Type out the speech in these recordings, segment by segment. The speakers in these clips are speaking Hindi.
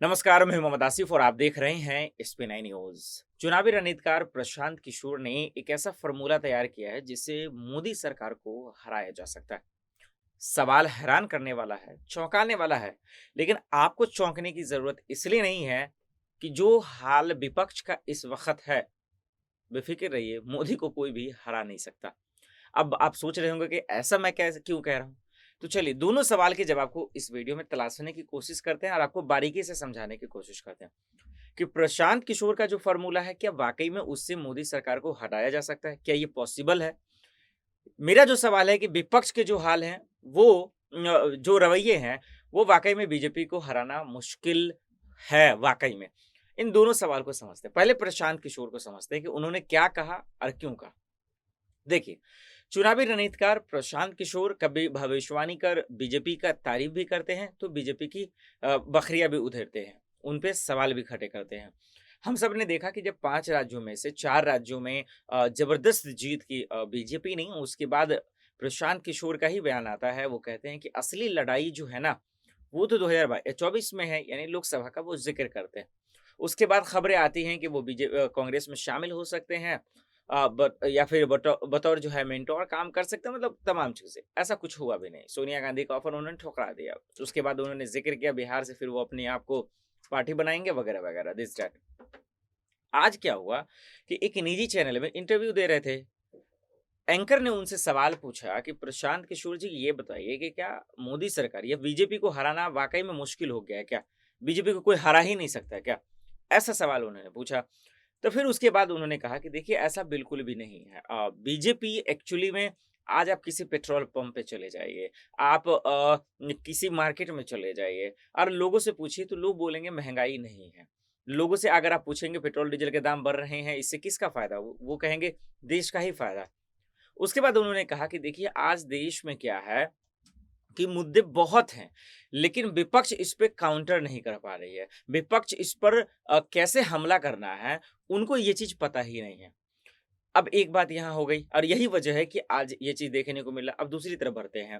नमस्कार, मैं मोहम्मद आसिफ और आप देख रहे हैं एसपी 9 न्यूज। चुनावी रणनीतिकार प्रशांत किशोर ने एक ऐसा फॉर्मूला तैयार किया है जिससे मोदी सरकार को हराया जा सकता है। सवाल हैरान करने वाला है, चौंकाने वाला है, लेकिन आपको चौंकने की जरूरत इसलिए नहीं है कि जो हाल विपक्ष का इस वक्त है, बेफिक्र रहिए, मोदी को कोई भी हरा नहीं सकता। अब आप सोच रहे होंगे कि ऐसा मैं कैसे क्यों कह रहा हूं। तो चलिए दोनों सवाल के जवाब को इस वीडियो में तलाशने की कोशिश करते हैं और आपको बारीकी से समझाने की कोशिश करते हैं कि प्रशांत किशोर का जो फॉर्मूला है, क्या वाकई में उससे मोदी सरकार को हटाया जा सकता है? क्या ये पॉसिबल है? मेरा जो सवाल है कि विपक्ष के जो हाल हैं, वो जो रवैये हैं, वो वाकई में बीजेपी को हराना मुश्किल है वाकई में। इन दोनों सवाल को समझते हैं। पहले प्रशांत किशोर को समझते हैं कि उन्होंने क्या कहा और क्यों कहा। देखिए, चुनावी रणनीतिकार प्रशांत किशोर कभी भविष्यवाणी कर बीजेपी का तारीफ भी करते हैं, तो बीजेपी की बखरियां भी उधेड़ते हैं, उन पे सवाल भी खड़े करते हैं। हम सब ने देखा कि जब 5 राज्यों में से 4 राज्यों में जबरदस्त जीत की बीजेपी नहीं, उसके बाद प्रशांत किशोर का ही बयान आता है। वो कहते हैं कि असली लड़ाई जो है ना, वो तो 2024 में है, यानी लोकसभा का वो जिक्र करते हैं। उसके बाद खबरें आती हैं कि वो कांग्रेस में शामिल हो सकते हैं, या फिर बतौर जो है मेंटोर काम कर सकते हैं, मतलब तमाम चीज़ें। ऐसा कुछ हुआ भी नहीं। सोनिया गांधी का ऑफर उन्होंने ठुकरा दिया। उसके बाद उन्होंने ज़िक्र किया बिहार से फिर वो अपने आप को पार्टी बनाएँगे वगैरह-वगैरह, दिस दैट। आज क्या हुआ कि एक निजी चैनल में इंटरव्यू दे रहे थे। एंकर ने उनसे सवाल पूछा कि प्रशांत किशोर जी, ये बताइए कि क्या मोदी सरकार या बीजेपी को हराना वाक़ई में मुश्किल हो गया है क्या? बीजेपी को कोई हरा ही नहीं सकता क्या? ऐसा सवाल उन्होंने पूछा। तो फिर उसके बाद उन्होंने कहा कि देखिए, ऐसा बिल्कुल भी नहीं है। बीजेपी एक्चुअली में, आज आप किसी पेट्रोल पंप पे चले जाइए, आप किसी मार्केट में चले जाइए और लोगों से पूछिए तो लोग बोलेंगे महँगाई नहीं है। लोगों से अगर आप पूछेंगे पेट्रोल डीज़ल के दाम बढ़ रहे हैं, इससे किसका फ़ायदा? वो कहेंगे देश का ही फ़ायदा। उसके बाद उन्होंने कहा कि देखिए, आज देश में क्या है कि मुद्दे बहुत हैं, लेकिन विपक्ष इस पे काउंटर नहीं कर पा रही है। विपक्ष इस पर कैसे हमला करना है, उनको ये चीज़ पता ही नहीं है। अब एक बात यहाँ हो गई और यही वजह है कि आज ये चीज़ देखने को मिला। अब दूसरी तरफ बढ़ते हैं।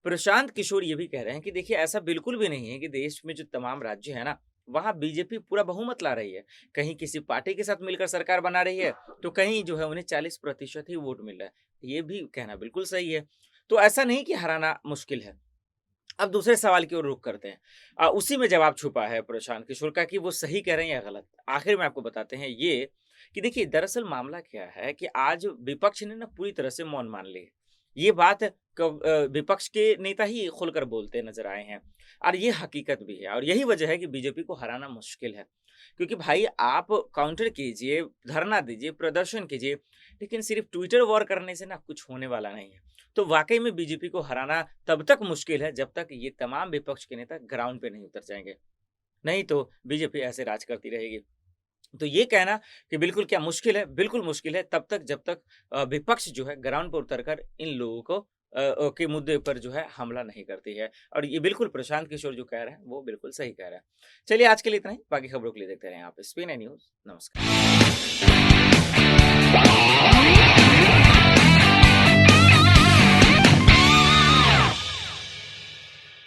प्रशांत किशोर ये भी कह रहे हैं कि देखिए, ऐसा बिल्कुल भी नहीं है कि देश में जो तमाम राज्य है ना, वहाँ बीजेपी पूरा बहुमत ला रही है। कहीं किसी पार्टी के साथ मिलकर सरकार बना रही है, तो कहीं जो है उन्हें 40% ही वोट मिल रहा है। ये भी कहना बिल्कुल सही है। तो ऐसा नहीं कि हराना मुश्किल है। अब दूसरे सवाल की ओर रुख करते हैं। उसी में जवाब छुपा है प्रशांत किशोर का कि वो सही कह रहे हैं या गलत। आखिर में आपको बताते हैं ये कि देखिए, दरअसल मामला क्या है कि आज विपक्ष ने ना पूरी तरह से मौन मान ली है। ये बात विपक्ष के नेता ही खुलकर बोलते नजर आए हैं और ये हकीकत भी है और यही वजह है कि बीजेपी को हराना मुश्किल है। क्योंकि भाई, आप काउंटर कीजिए, धरना दीजिए, प्रदर्शन कीजिए, लेकिन सिर्फ ट्विटर वॉर करने से ना कुछ होने वाला नहीं है। तो वाक़ई में बीजेपी को हराना तब तक मुश्किल है जब तक ये तमाम विपक्ष के नेता ग्राउंड पे नहीं उतर जाएँगे। नहीं तो बीजेपी ऐसे राज करती रहेगी। तो ये कहना कि बिल्कुल क्या मुश्किल है? बिल्कुल मुश्किल है तब तक जब तक विपक्ष जो है ग्राउंड पर उतरकर इन लोगों को के मुद्दे पर जो है हमला नहीं करती है। और ये बिल्कुल प्रशांत किशोर जो कह रहे हैं वो बिल्कुल सही कह रहे हैं। चलिए, आज के लिए इतना ही। बाकी खबरों के लिए देखते रहें आप एसपी 9 न्यूज़। नमस्कार।